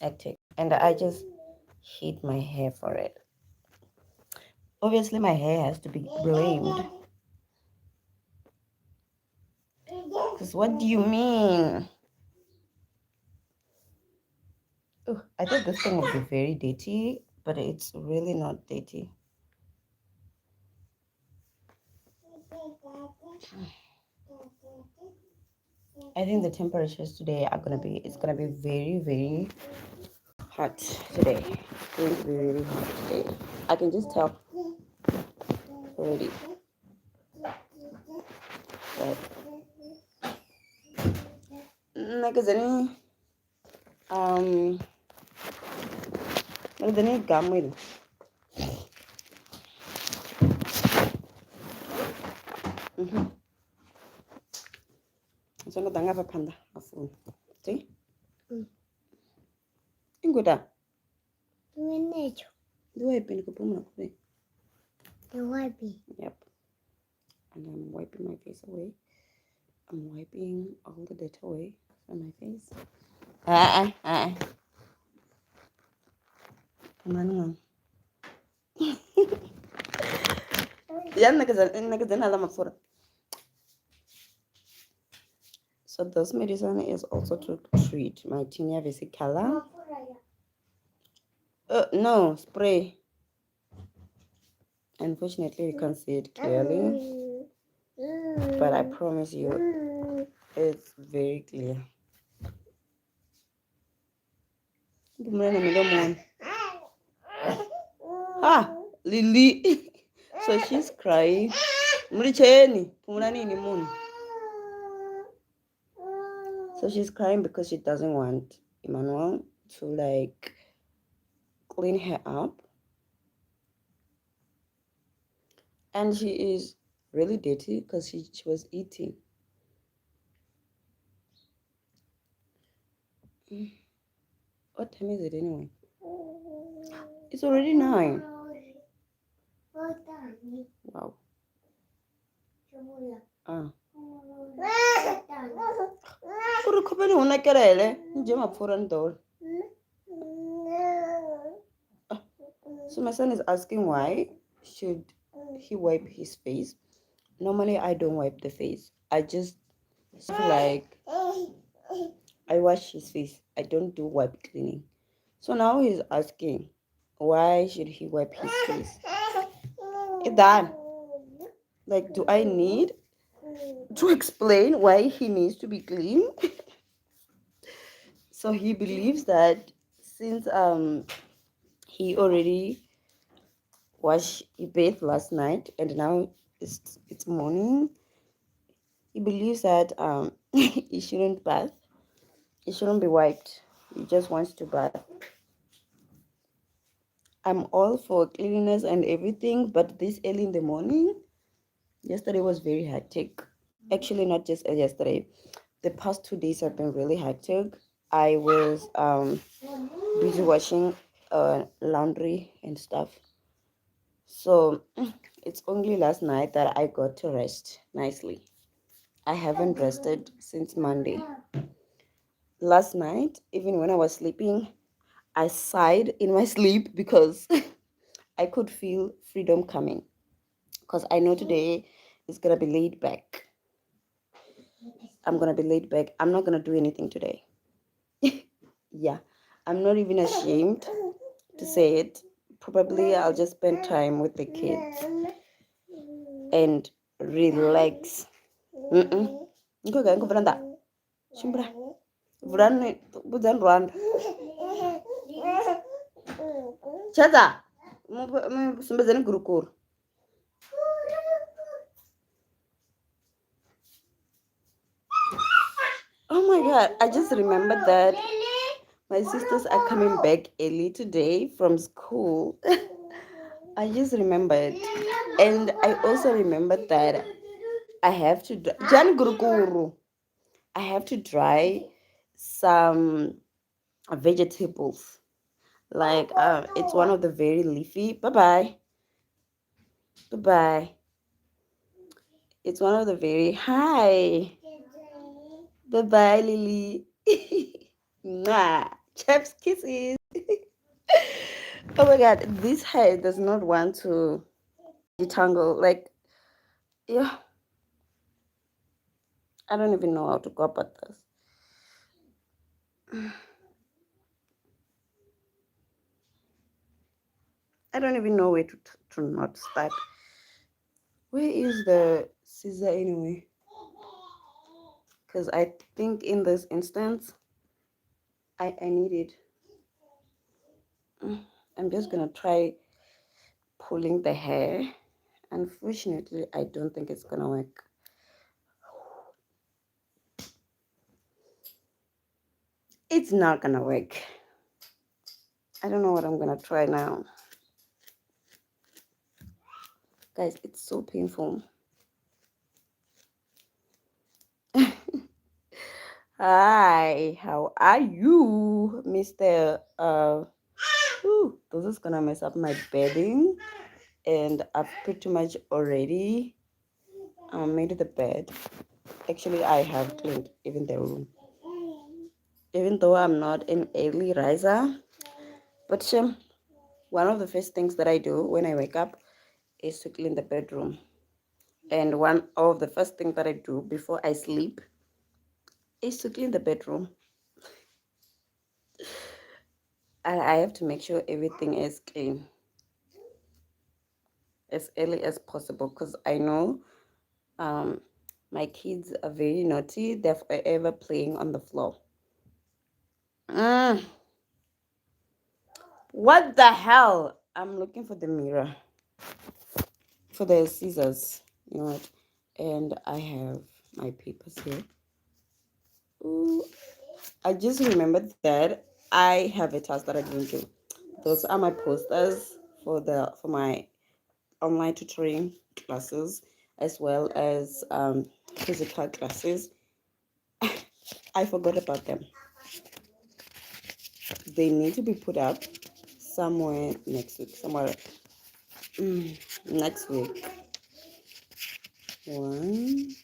hectic. And I just hate my hair for it. Obviously, my hair has to be blamed. Because what do you mean? Oh, I thought this thing would be very dirty, but it's really not dirty. I think the temperatures today are gonna be, it's gonna be very, very hot today. It's going to be really hot today. I can just tell already. But nakazani um nakazani gamil. So nadanga pa panda afun. See? Ingoda. Necho. Do I pin kupumna kupe? The wipey. Yep. And I'm wiping my face away. I'm wiping all the dirt away from my face. Come on. Yan nakazana ala mafura. So this medicine is also to treat my tinea vesicalia. No, spray. Unfortunately, you can't see it clearly, but I promise you, it's very clear. Ah, Lily. So she's crying. So she's crying because she doesn't want Emmanuel to like clean her up. And she is really dirty because she was eating. What time is it anyway? It's already 9. Wow. Ah. So my son is asking why should he wipe his face. Normally I don't wipe the face. I just like I wash his face. I don't do wipe cleaning. So now he's asking why should he wipe his face? Is that like do I need to explain why he needs to be clean? So he believes that since he already he bathed last night and now it's morning, he believes that he shouldn't bath. He shouldn't be wiped. He just wants to bath. I'm all for cleanliness and everything, but this early in the morning, yesterday was very hectic. Actually, not just yesterday. The past 2 days have been really hectic. I was busy washing laundry and stuff. So it's only last night that I got to rest nicely. I haven't rested since Monday. Last night, even when I was sleeping, I sighed in my sleep because I could feel freedom coming. Because I know today is going to be laid back. I'm going to be laid back. I'm not going to do anything today. Yeah, I'm not even ashamed to say it. Probably I'll just spend time with the kids and relax. Okay, go Branda. Shimbra. Vrani budan Rwanda. Chaza. Sumbezani gurukuru. Oh my god, I just remembered that my sisters are coming back early today from school. I just remembered. And I also remembered that I have to Jan Gurukuru. I have to dry some vegetables. Like it's one of the very leafy. Bye-bye. Bye-bye. It's one of the very hi. Bye-bye, Lily. Mwah. Chef's kisses. Oh my god, this hair does not want to detangle. Like, yeah, I don't even know how to go about this. I don't even know where to not start. Where is the scissor anyway? Because I think in this instance, I need it. I'm just gonna try pulling the hair. Unfortunately, I don't think it's gonna work. It's not gonna work. I don't know what I'm gonna try now. Guys, it's so painful. Hi, how are you, Mr. This is gonna mess up my bedding, and I've pretty much already made the bed. Actually, I have cleaned even the room, even though I'm not an early riser. But one of the first things that I do when I wake up is to clean the bedroom, and one of the first things that I do before I sleep is to clean the bedroom. I have to make sure everything is clean as early as possible because I know um, my kids are very naughty. They're forever playing on the floor. Mm, what the hell? I'm looking for the mirror, for the scissors. You know what? And I have my papers here. Ooh, I just remembered that I have a task that I didn't do. Those are my posters for my online tutoring classes as well as physical classes. I forgot about them. They need to be put up somewhere next week. Somewhere next week. One,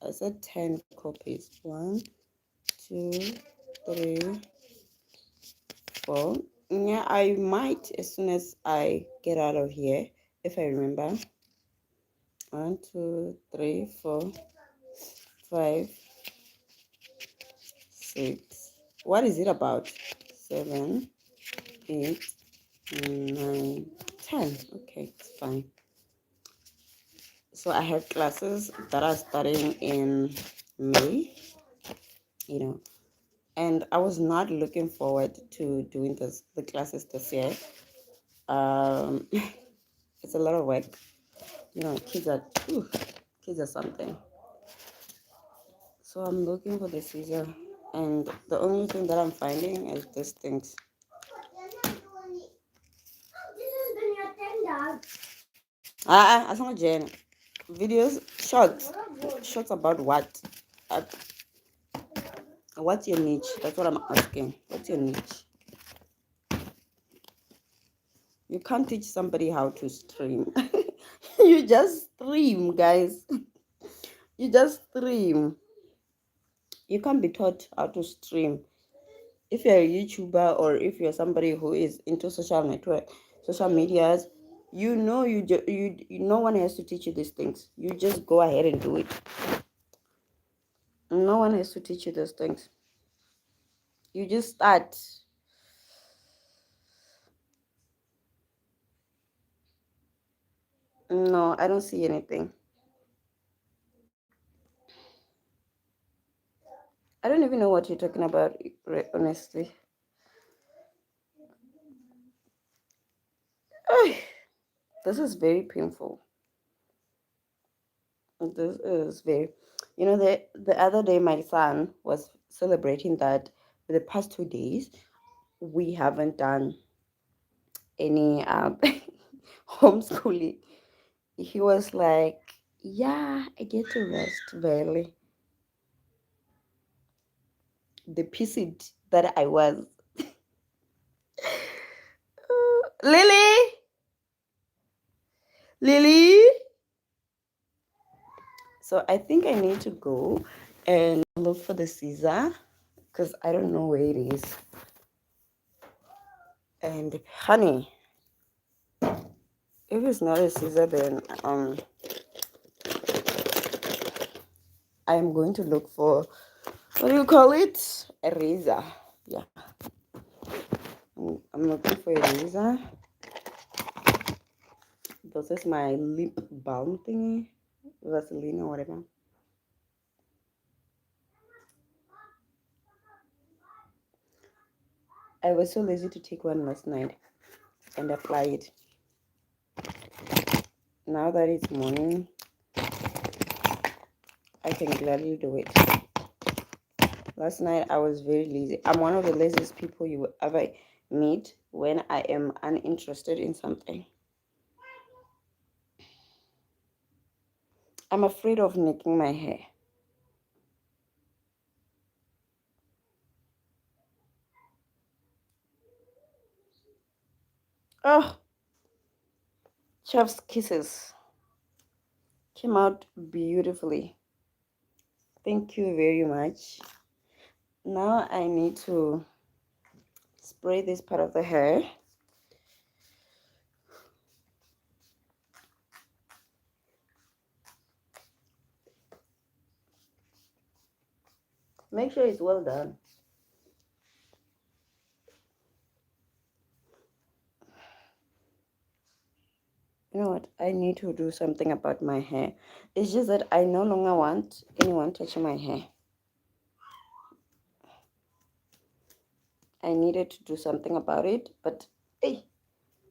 I said 10 copies. One, two, three, four. Yeah, I might as soon as I get out of here, if I remember. One, two, three, four, five, six. What is it about? Seven, 8, 9, 10. Okay, it's fine. So I have classes that are starting in May, you know, and I was not looking forward to doing the classes this year. Um, it's a lot of work, you know. Kids are something. So I'm looking for the Caesar, and the only thing that I'm finding is these things. As long as Jen, videos, shorts about what? Uh, what's your niche? That's what I'm asking. What's your niche? You can't teach somebody how to stream. You just stream, guys. You just stream. You can't be taught how to stream. If you're a YouTuber or if you're somebody who is into social medias, no one has to teach you these things. You just go ahead and do it. No one has to teach you those things. You just start. No, I don't see anything. I don't even know what you're talking about, honestly. This is very painful. This is very, the other day my son was celebrating that for the past 2 days we haven't done any homeschooling. He was like, "Yeah, I get to rest very." The pissed that I was. Lily, Lily. So I think I need to go and look for the Caesar because I don't know where it is. And honey, if it's not a scissor, then I'm going to look for, what do you call it? A razor. Yeah, I'm looking for a razor. This is my lip balm thingy, Vaseline or whatever. I was so lazy to take one last night and apply it. Now that it's morning, I can gladly do it. Last night I was very lazy. I'm one of the laziest people you will ever meet when I am uninterested in something. I'm afraid of nicking my hair. Oh, Chef's Kisses came out beautifully. Thank you very much. Now I need to spray this part of the hair. Make sure it's well done. You know what? I need to do something about my hair. It's just that I no longer want anyone touching my hair. I needed to do something about it, but hey,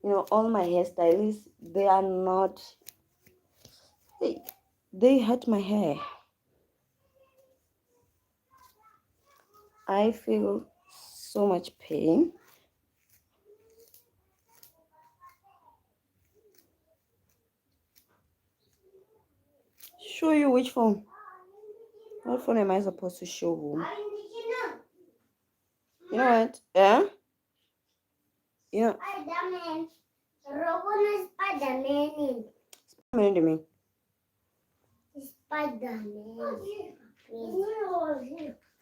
all my hairstylists, they are not, hey, they hurt my hair. I feel so much pain. Show you which phone? What phone am I supposed to show whom? You know what? Yeah? You know, Spider-Man. Robot Spider-Man. Spider-Man to me. Spider-Man.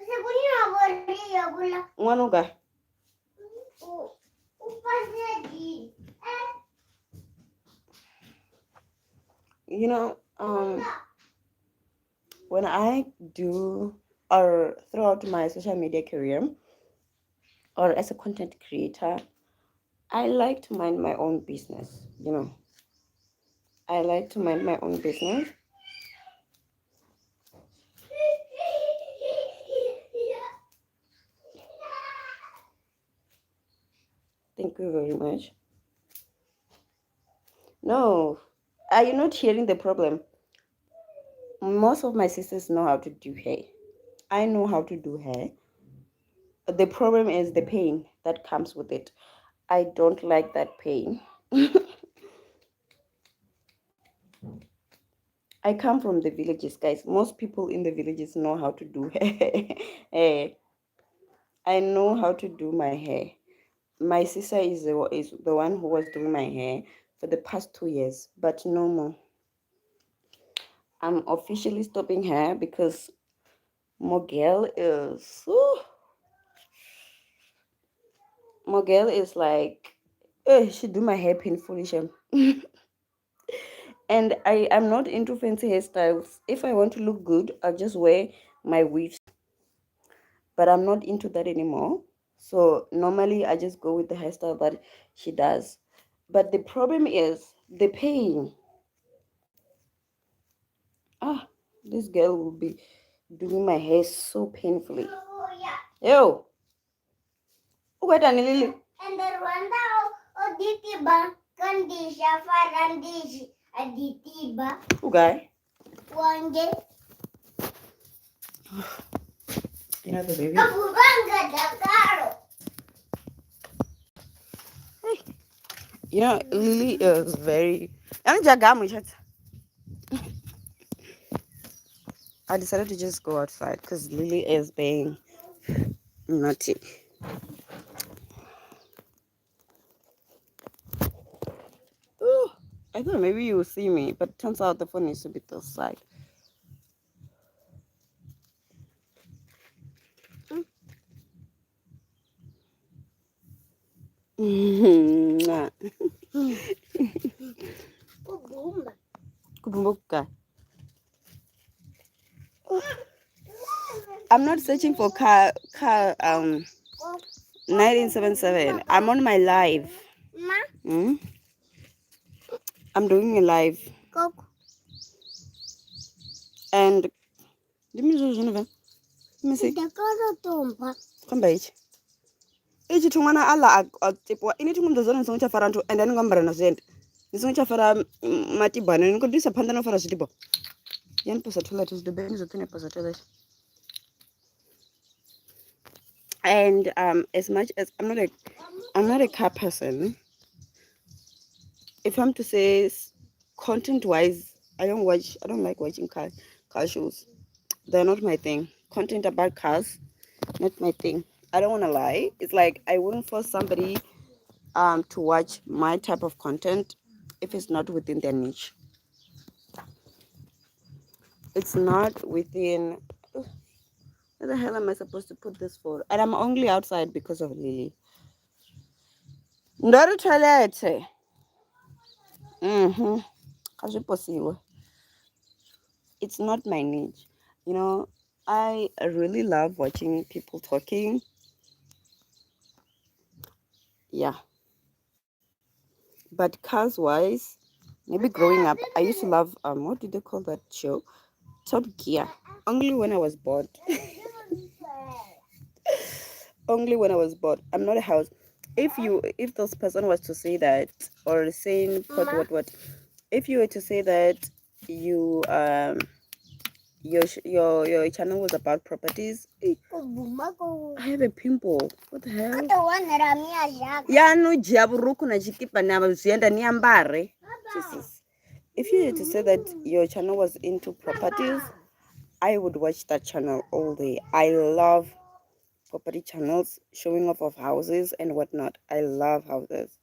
Kasi punya beri ya pula. Ngano ka? Upas lagi. You know, when I do or throughout my social media career or as a content creator, I like to mind my own business, I like to mind my own business. Thank you very much. No, are you not hearing the problem? Most of my sisters know how to do hair. I know how to do hair. The problem is the pain that comes with it. I don't like that pain. I come from the villages, guys. Most people in the villages know how to do hair. I know how to do my hair. My sister is the one who was doing my hair for the past 2 years, but no more. I'm officially stopping her because Mogel is like, she do my hair painfully. And I am not into fancy hairstyles. If I want to look good, I'll just wear my weaves. But I'm not into that anymore. So normally I just go with the hairstyle that she does. But the problem is the pain. Ah, this girl will be doing my hair so painfully. Yo, wait a minute. And the Rwanda Oditiba Kandisha Farandishi Aditiba. Okay. One day. You know the baby. Lily is very. I decided to just go outside because Lily is being naughty. Oh, I thought maybe you will see me, but turns out the phone needs to be this side. Mwah. Kubumba. Kubumbuka. I'm not searching for car 1977. I'm on my live. Ma. Hmm? I'm doing a live. Kok. And let me see. Let me see. Dakara tomba. Come by it. Each to one Allah tipo any to the zone so faranto and then gambara no send. This one chafara matibana and could disappoint for us tipo. Yan pasatola is the Benz of pasatola. And as much as I'm not a car person. If I'm to say content wise, I don't like watching car shows. They're not my thing. Content about cars, not my thing. I don't want to lie. It's like I wouldn't force somebody to watch my type of content if it's not within their niche. It's not within. Where the hell am I supposed to put this for? And I'm only outside because of Lily. Not a toilet. Mm-hmm. It's not my niche. You know, I really love watching people talking. Yeah. But cars wise, maybe growing up, I used to love what did they call that show? Top Gear. Only when I was bored. Only when I was bored. I'm not a house. If this person was to say that or saying what if you were to say that you your channel was about properties. I have a pimple. What the hell? Ya no jia buruku na chikipa na zienda niambare. Jesus. If you were to say that your channel was into properties, I would watch that channel all day. I love property channels, showing off of houses and whatnot. I love houses.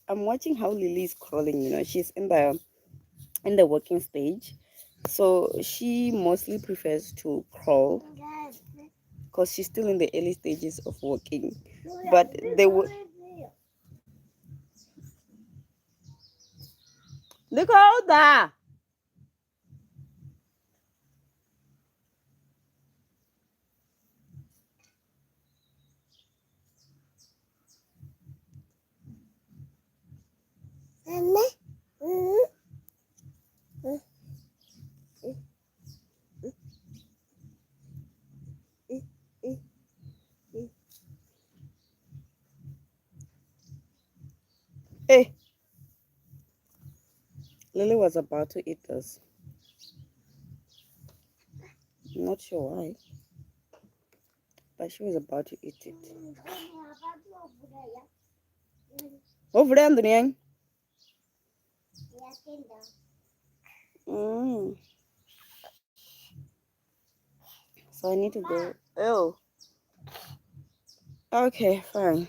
I'm watching how Lily is crawling. She's in the working stage, so she mostly prefers to crawl because she's still in the early stages of working. But they will look out there. Hey, Lily was about to eat this. Not sure why, but she was about to eat it. Over there, Andrian. Mm. So I need to go. Oh, okay, fine.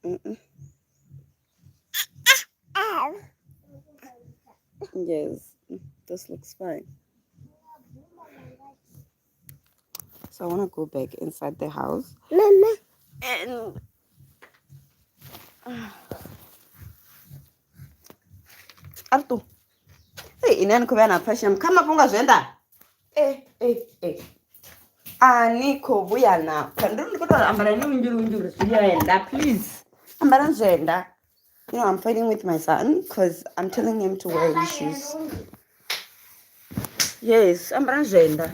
Mm-mm. Yes, this looks fine. So I want to go back inside the house and Artu. Hey, inani kubana fashion kama punga zwenda. Eh. Aniko buyana. Kanduru kutola ambara ni unjuru. Yenda, please. Ambara zwenda. I'm fighting with my son because I'm telling him to wear his shoes. Yes, ambara zwenda.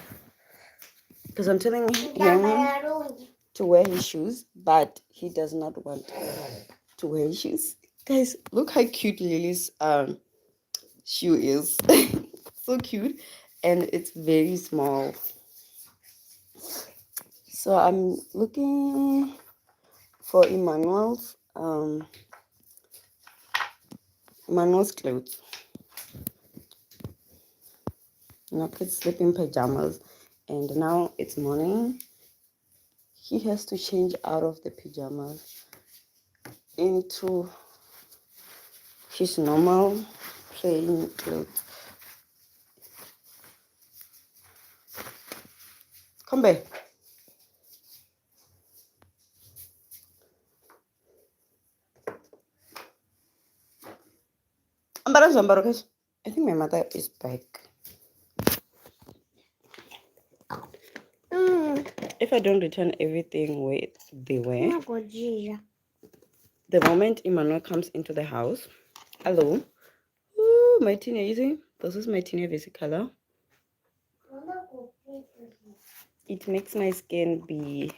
Because I'm telling him to wear his shoes, but he does not want to wear his shoes. Guys, look how cute Lily's shoe is. So cute, and it's very small. So I'm looking for Emmanuel's clothes. Kids sleep in pajamas, and now it's morning. He has to change out of the pajamas into his normal plain clothes. Come back. I think my mother is back. If I don't return everything where they were, the moment Emmanuel comes into the house, hello, ooh, my teenager, this is my teenager color. It makes my skin be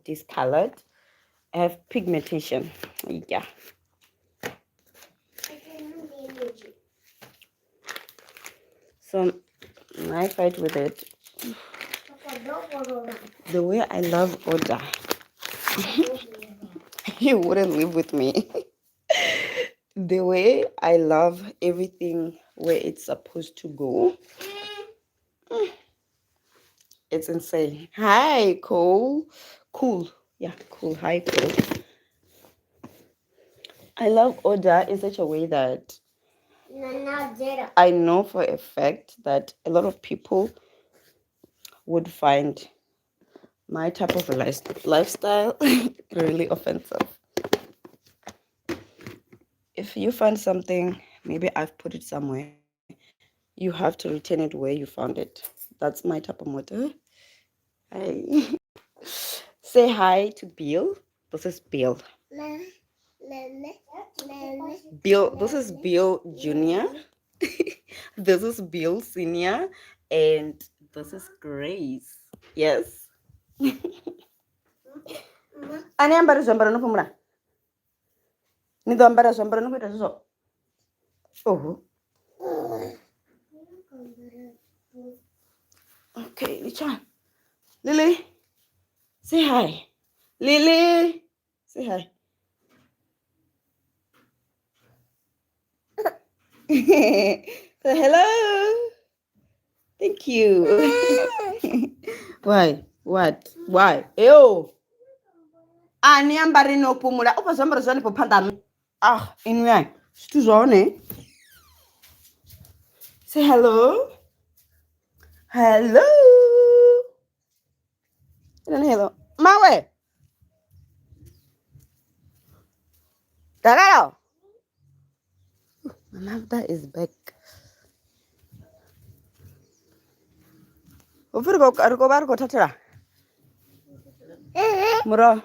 discolored. I have pigmentation. Yeah. So I fight with it. The way I love order. You wouldn't live with me. The way I love everything where it's supposed to go. It's insane. Hi, Cole. Cool. Yeah, cool. Hi, Cole. I love order in such a way that I know for a fact that a lot of people would find my type of lifestyle really offensive. If you find something, maybe I've put it somewhere, you have to return it where you found it. That's my type of motto. Hi. Say hi to Bill. This is Bill. Bill. This is Bill Junior. This is Bill Senior, and this is Grace. Yes. Ani ambara zambara nopumura. Nido ambara zambara nokuita so. Oh. Okay, Licha. Lily. Say hi. Lily. Say hi. Say hello. Thank you. Why? What? Why? Ew. Ani ambari no pumula. Opa zambara zani po pandami. Ah, anyway. Stu zone. Say hello. Hello. Hello. Mawe. Tagalo. My mother is back. Ufirgo argo bargo tatara. Muro.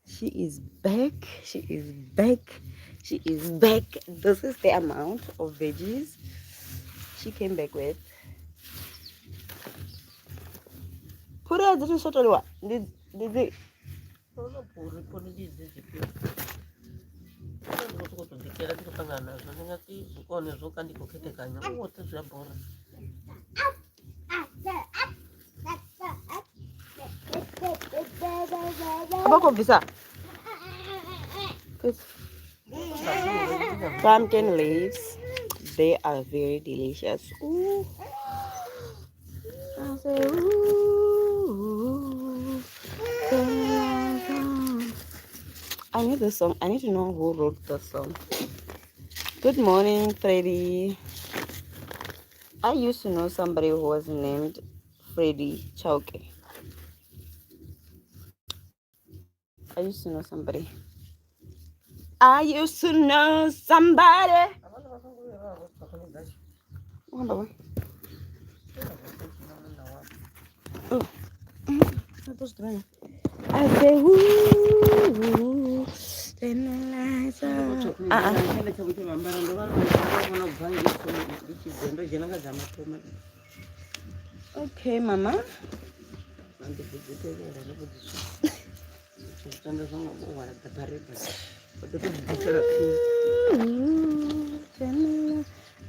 She is back. She is back. She is back. This is the amount of veggies she came back with. Put it this sort of what? Did they? About visa. Pumpkin leaves. They are very delicious. Ooh. I say, ooh. I need the song. I need to know who wrote the song. Good morning, Freddy. I used to know somebody who was named Freddy Chauke. I used to know somebody. I used to know somebody. Oh, I say, ooh, then the lights are. Okay, Mama.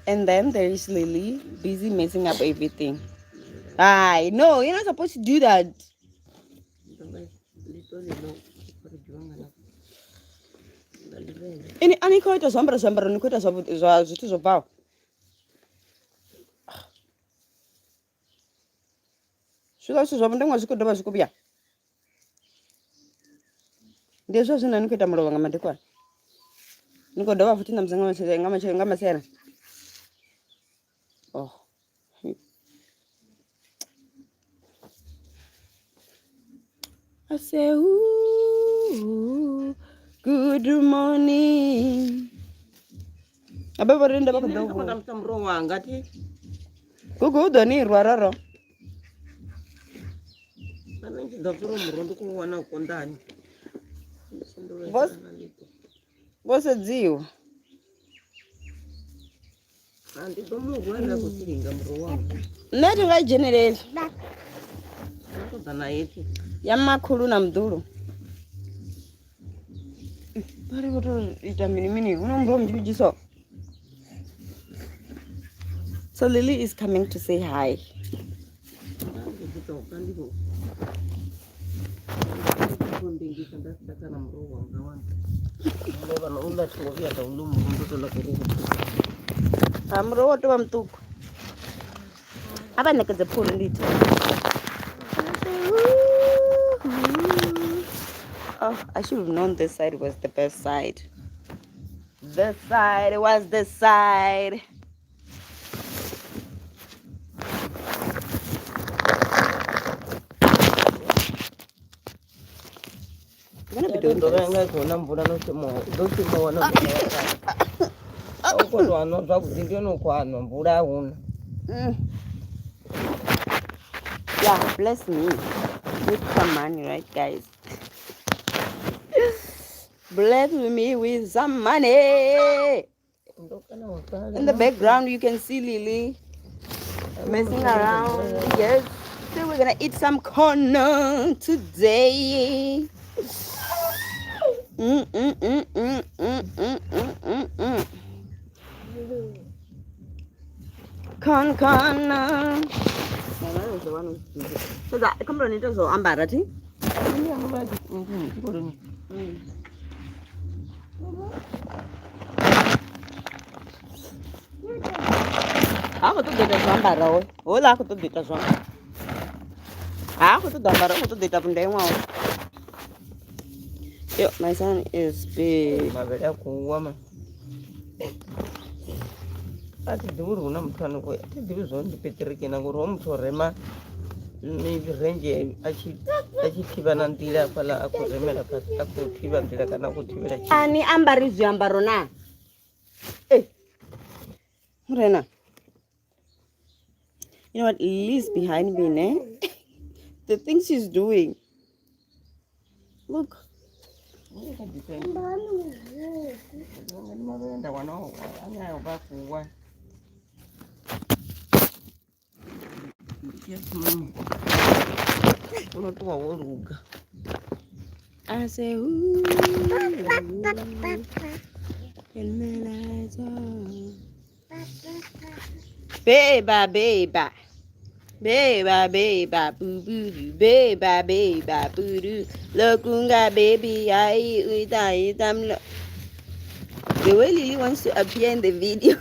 And then there is Lily, busy messing up everything. I no, you're not supposed to do that. Ani koita sombra ni koita zwithu zwo bvaho. Zwiḽa zwithu zwavho ndi ṅwa zwi khou dovha zwi khou vhuya. Ndi hezwo zwine ni khou ita mulovha nga madekwana. Ni khou dovha futhi na musi nga masiari. Oh. I say, ooh, good morning. Abebarinda bakadoko. Mtamro wanga ti. Kuku doni rwararo. Kana ndakuro murondo kuwana kondani. What's a deal? Andi domugwana kusiringa mro wanga. Nati nga generate. Ndana yeti. Yamakhulu na mdulu. Bari boto itamini unombo mjibijiso. So Lily is coming to say hi. Amro watu wa mtuku. Hapa nikaze pole ndito. Oh, I should have known this side was the best side. This side was the side. Gonna be doing this. Yeah, bless me with some money, right, guys? Bless me with some money. In the background, you can see Lily messing around. Yes, so we're gonna eat some corn today. Corn. So that come on, it's so embarrassing. Aku tuh data sambar roy. Ola aku tuh data sambar. Aku tuh gambar aku tuh data pendek mau. Yo, my son is big. Ati duru na mtano ko ati duru zon di petrike na goro mtorema ni renje achi kibana ndila pala ako remela ka ako kiba ndila kana ko tibela chi Ani ambari ziambaro na. Eh. Murena. You know what? Lily's behind me, ne? The things she's doing. Look. I say, ooh, beba, boo boo doo, beba, boo doo, lokunga baby, I the way Lily wants to appear in the video.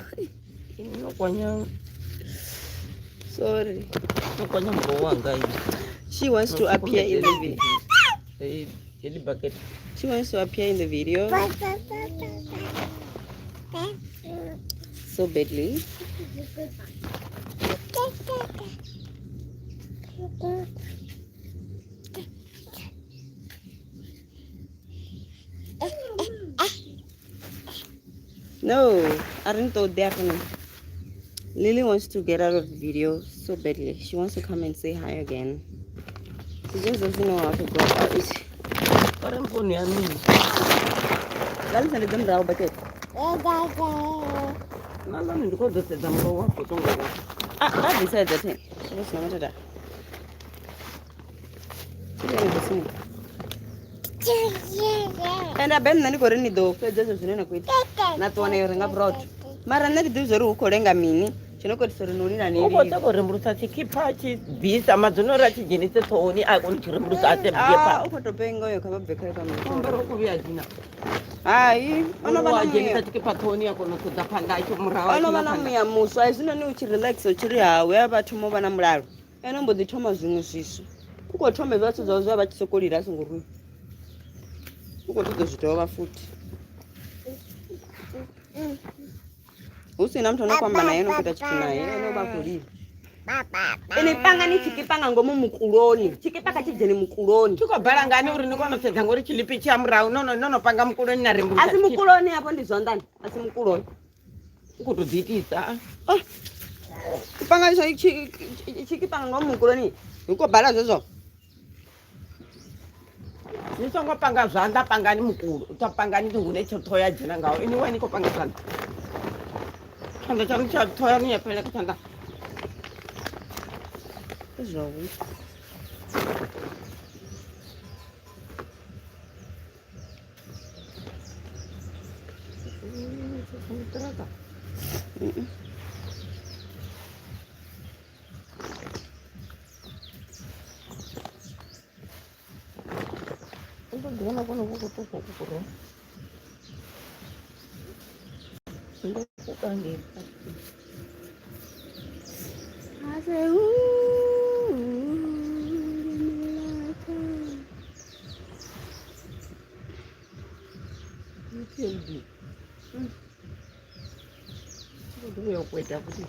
Sorry. She wants to appear in the video. She wants to appear in the video so badly. No, I didn't thought that. Lily wants to get out of the video so badly. She wants to come and say hi again. She just doesn't know how to go about it. Let's send them down bucket. I decided that. What's the matter? And I bet nani kore ni do fe Jesus nena kwit na tuone yorenga broad mara nani do zero korenga mini chino ko tsoro nuri na niri uko tako remrusa chikipa chi bisa mazunora chi jinite toni akon remrusa ate biepa uko to bengo yo kaba bekare kama mbero ko bia dina ai ono bana jinite chikipa toni akon to dapanga cho murawa ono bana mia muso azina ni uchi relax uchiri hawe abathu mo bana mulalo eno mbodi thoma zwiṅwe zwiso uko thome vhathu zwa zwa vha chisokolira singuru uko to zwitova futhi usina mtu anakwamba naye nokuita chiki naye eno bakulira ini panga ni chikipanga ngomu mukuloni chikipaka chijeni mukuloni tikobhala ngani uri nikonopsedza ngori chilipi chamurau nonopanga mukuloni na rimbu asi mukuloni apo ndizondani asi mukuloni kutodziitisa kupanga iso chikipanga ngomu mukuloni nikobhala zvezvo nisongopanga zvanda pangani mukulu utapangani ndingune chotoya jena ngawo iniwe nikopanga zvanda chanda changu chatoya niyapeleka chanda zvawo ndogona kono kukutuko kukuro ndokukange Killed ndokuya kukweta kuti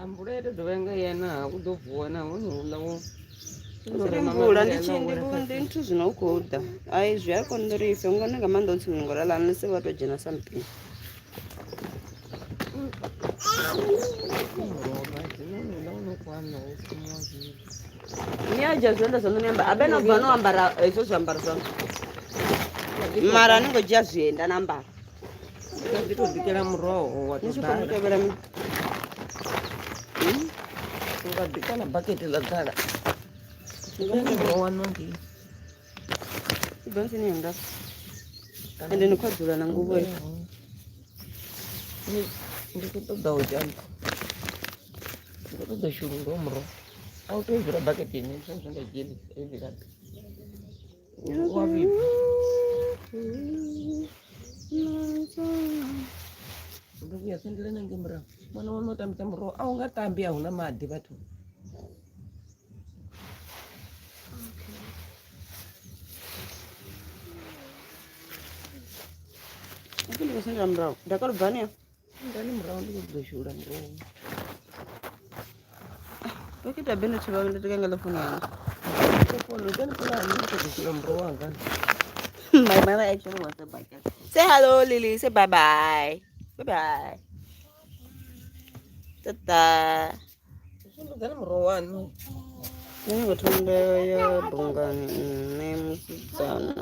ambulete dovenge yena kudovhuwana unulawo mvula ndintu zvinokuda ai zviyakondorife unganenge mandotsununguralani sevatojena something niyaja zvenda zvanonyamba abenobva noambara izvo zviambaro zvangu mara anongojiya zvienda nambara nditodhikira muroho nechikomutovera ungadhika na bhaketi lagara muroho wanongi ibhansi niyanga ende nikwadzula nanguvo ndikutoda ujani ndikutoda shururo muroho autoizvira bhaketi ine zvangajeli evirati wavipa ndokuya sendelena ngemurao mwana unotambisa muroho aungatambi hauna madhi vatu ndikosendera murao ndakarubvaniya ndani murao ndikuzoshura muroho okita beno chivaendetekangala foni yangu my mother actually wants a bike. Say hello, Lily. Say bye bye. Bye bye. Tata. Nini kutonda ya bongani nemusitsana.